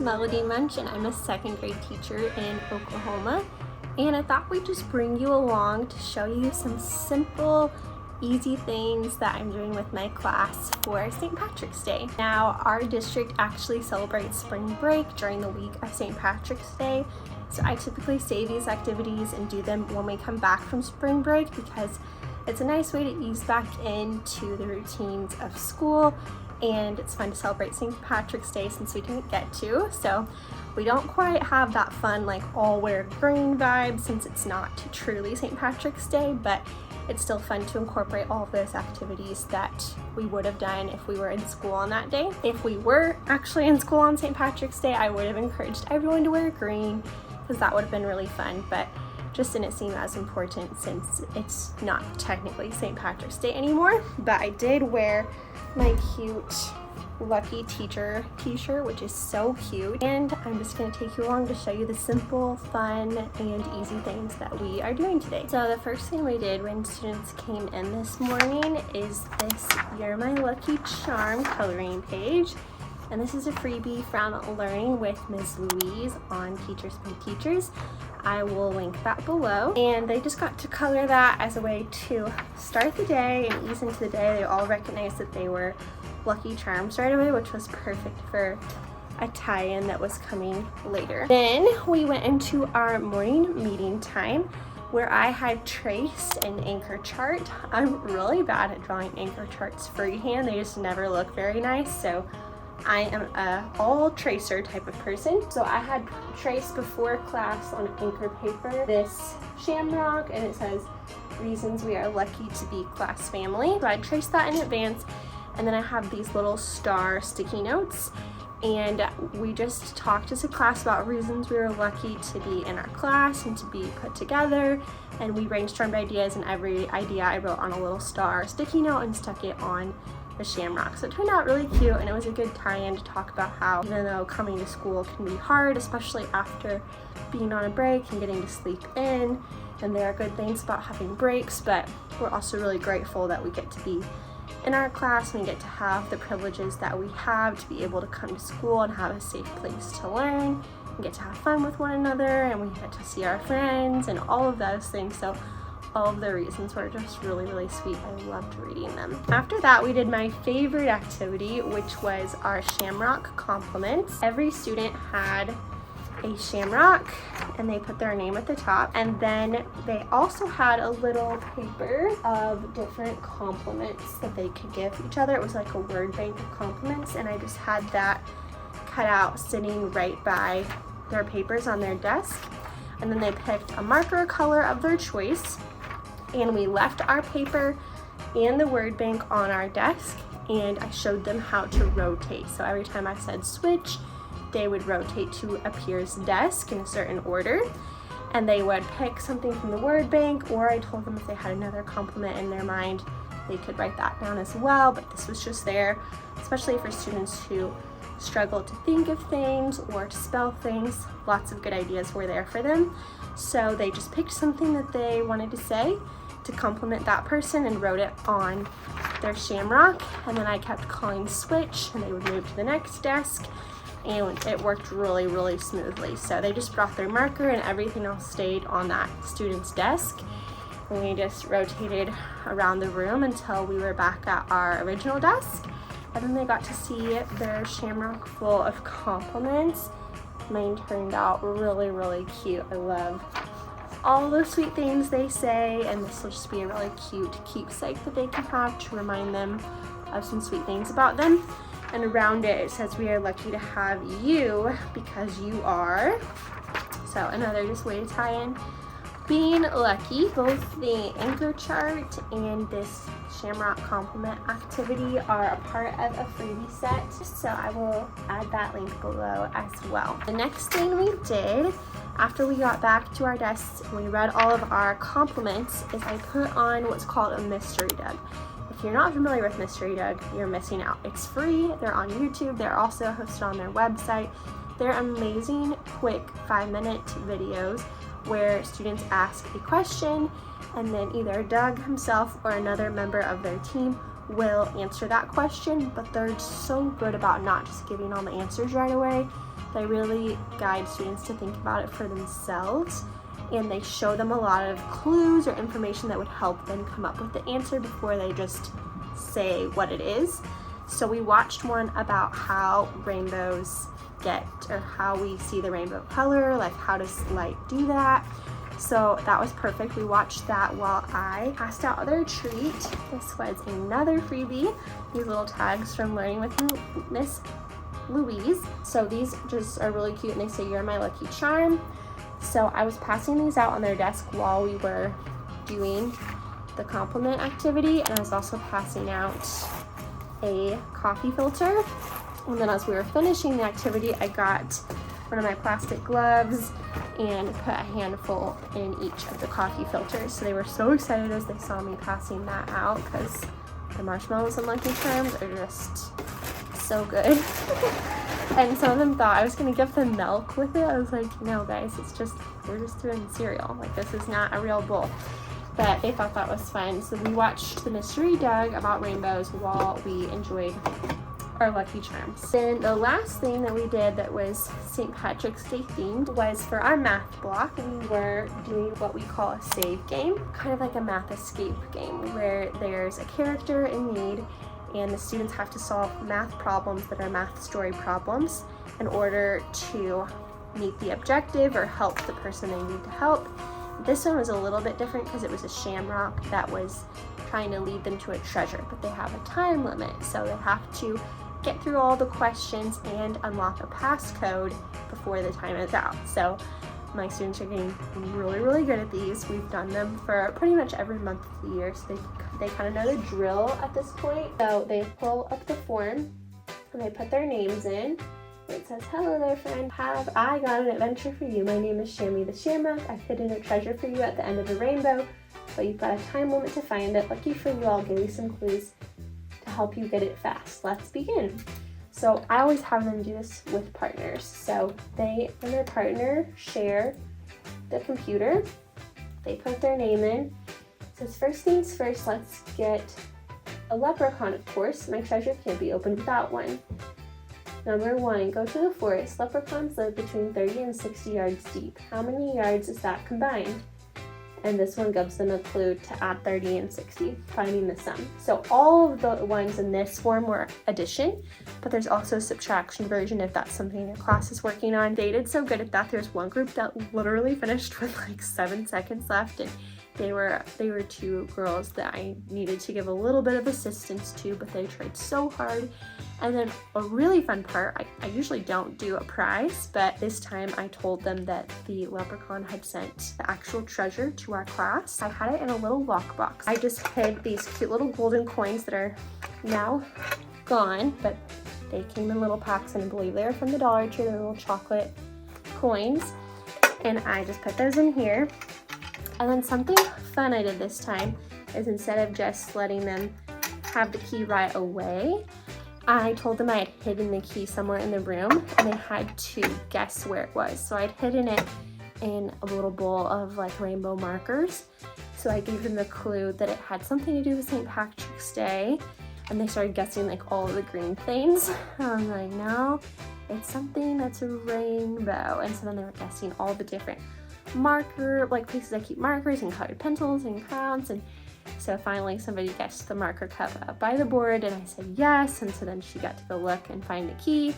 Melody Munch, and I'm a second grade teacher in Oklahoma. And I thought we'd just bring you along to show you some simple, easy things that I'm doing with my class for St. Patrick's Day. Now, our district actually celebrates spring break during the week of St. Patrick's Day. So I typically save these activities and do them when we come back from spring break because it's a nice way to ease back into the routines of school, and it's fun to celebrate St. Patrick's Day since we didn't get to. So we don't quite have that fun like all wear green vibe since it's not truly St. Patrick's Day, but it's still fun to incorporate all of those activities that we would have done if we were in school on that day. If we were actually in school on St. Patrick's Day, I would have encouraged everyone to wear green because that would have been really fun, but just didn't seem as important since it's not technically St. Patrick's Day anymore. But I did wear my cute Lucky Teacher t-shirt, which is so cute, and I'm just going to take you along to show you the simple, fun, and easy things that we are doing today. So the first thing we did when students came in this morning is this You're My Lucky Charm coloring page. And this is a freebie from Learning with Ms. Louise on Teachers by Teachers. I will link that below. And they just got to color that as a way to start the day and ease into the day. They all recognized that they were Lucky Charms right away, which was perfect for a tie-in that was coming later. Then we went into our morning meeting time where I had traced an anchor chart. I'm really bad at drawing anchor charts freehand. They just never look very nice. So I am a all tracer type of person. So I had traced before class on anchor paper this Shamrock, and it says reasons we are lucky to be class family. So I traced that in advance, and then I have these little star sticky notes, and we just talked as a class about reasons we were lucky to be in our class and to be put together, and we brainstormed ideas, and every idea I wrote on a little star sticky note and stuck it on the Shamrock. So it turned out really cute, and it was a good tie-in to talk about how even though coming to school can be hard, especially after being on a break and getting to sleep in, and there are good things about having breaks, but we're also really grateful that we get to be in our class and we get to have the privileges that we have to be able to come to school and have a safe place to learn and get to have fun with one another, and we get to see our friends and all of those things. So all of the reasons were just really, really sweet. I loved reading them. After that, we did my favorite activity, which was our Shamrock compliments. Every student had a Shamrock, and they put their name at the top, and then they also had a little paper of different compliments that they could give each other. It was like a word bank of compliments, and I just had that cut out sitting right by their papers on their desk. And then they picked a marker color of their choice, and we left our paper and the word bank on our desk, and I showed them how to rotate. So every time I said switch, they would rotate to a peer's desk in a certain order, and they would pick something from the word bank, or I told them if they had another compliment in their mind, they could write that down as well. But this was just there, especially for students who struggle to think of things or to spell things. Lots of good ideas were there for them. So they just picked something that they wanted to say to compliment that person and wrote it on their Shamrock, and then I kept calling switch, and they would move to the next desk, and it worked really, really smoothly. So they just brought their marker, and everything else stayed on that student's desk, and we just rotated around the room until we were back at our original desk. And then they got to see their Shamrock full of compliments. Mine turned out really, really cute. I love all those sweet things they say, and this will just be a really cute keepsake that they can have to remind them of some sweet things about them. And around it says we are lucky to have you because you are. So another just way to tie in being lucky. Both the anchor chart and this Shamrock compliment activity are a part of a freebie set, so I will add that link below as well. The next thing we did after we got back to our desks and we read all of our compliments is I put on what's called a mystery Doug. If you're not familiar with Mystery Doug, you're missing out. It's free. They're on YouTube. They're also hosted on their website. They're amazing, quick 5-minute videos where students ask a question, and then either Doug himself or another member of their team will answer that question, but they're so good about not just giving all the answers right away. They really guide students to think about it for themselves, and they show them a lot of clues or information that would help them come up with the answer before they just say what it is. So we watched one about how rainbows get, or how we see the rainbow color, like how does light do that. So that was perfect. We watched that while I passed out other treat. This was another freebie, these little tags from Learning with Miss Louise. So these just are really cute, and they say you're my lucky charm. So I was passing these out on their desk while we were doing the compliment activity, and I was also passing out a coffee filter. And then as we were finishing the activity, I got one of my plastic gloves and put a handful in each of the coffee filters. So they were so excited as they saw me passing that out, because the marshmallows and Lucky Charms are just so good. And some of them thought I was gonna give them milk with it. I was like, no guys, we're just doing cereal. Like, this is not a real bowl. But they thought that was fun. So we watched the Mystery Dug about rainbows while we enjoyed our Lucky Charms. Then the last thing that we did that was St. Patrick's Day themed was for our math block. We were doing what we call a save game, kind of like a math escape game, where there's a character in need and the students have to solve math problems that are math story problems in order to meet the objective or help the person they need to help. This one was a little bit different because it was a Shamrock that was trying to lead them to a treasure, but they have a time limit, so they have to get through all the questions and unlock a passcode before the time is out. So my students are getting really, really good at these. We've done them for pretty much every month of the year, so they kind of know the drill at this point. So they pull up the form and they put their names in. It says, hello there friend, have I got an adventure for you. My name is Shammy the Shamrock. I've hidden a treasure for you at the end of the rainbow, but you've got a time limit to find it. Lucky for you, I'll give you some clues to help you get it fast. Let's begin. So I always have them do this with partners. So they and their partner share the computer. They put their name in. It says, first things first, let's get a leprechaun, of course. My treasure can't be opened without one. Number 1, go to the forest. Leprechauns live between 30 and 60 yards deep. How many yards is that combined? And this one gives them a clue to add 30 and 60, finding the sum. So all of the ones in this form were addition, but there's also a subtraction version if that's something your class is working on. They did so good at that. There's one group that literally finished with like 7 seconds left, and they were 2 girls that I needed to give a little bit of assistance to, but they tried so hard. And then a really fun part, I usually don't do a prize, but this time I told them that the leprechaun had sent the actual treasure to our class. I had it in a little lockbox. I just hid these cute little golden coins that are now gone, but they came in little packs, and I believe they were from the Dollar Tree, they're little chocolate coins. And I just put those in here. And then something fun I did this time is, instead of just letting them have the key right away, I told them I had hidden the key somewhere in the room, and they had to guess where it was. So I'd hidden it in a little bowl of like rainbow markers. So I gave them the clue that it had something to do with St. Patrick's Day, and they started guessing like all of the green things. I was like, no, it's something that's a rainbow. And so then they were guessing all the different places I keep markers and colored pencils and crowns. And so finally somebody guessed the marker cup up by the board, and I said yes, and so then she got to go look and find the key,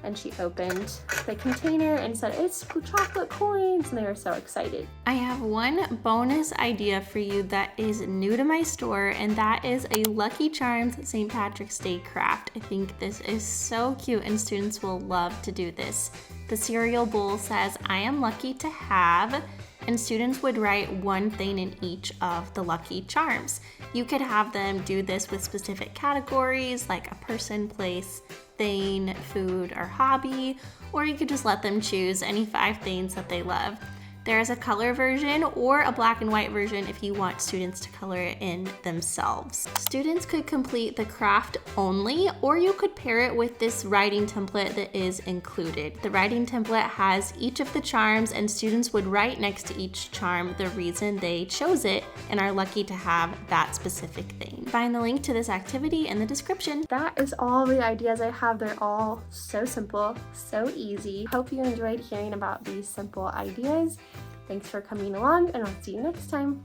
and she opened the container and said, it's chocolate coins, and they were so excited. I have one bonus idea for you that is new to my store, and that is a Lucky Charms St. Patrick's Day craft. I think this is so cute, and students will love to do this. The cereal bowl says, I am lucky to have, and students would write one thing in each of the Lucky Charms. You could have them do this with specific categories like a person, place, thing, food, or hobby, or you could just let them choose any 5 things that they love. There is a color version or a black and white version if you want students to color it in themselves. Students could complete the craft only, or you could pair it with this writing template that is included. The writing template has each of the charms, and students would write next to each charm the reason they chose it and are lucky to have that specific thing. find the link to this activity in the description. That is all the ideas I have. They're all so simple, so easy. Hope you enjoyed hearing about these simple ideas. Thanks for coming along, and I'll see you next time.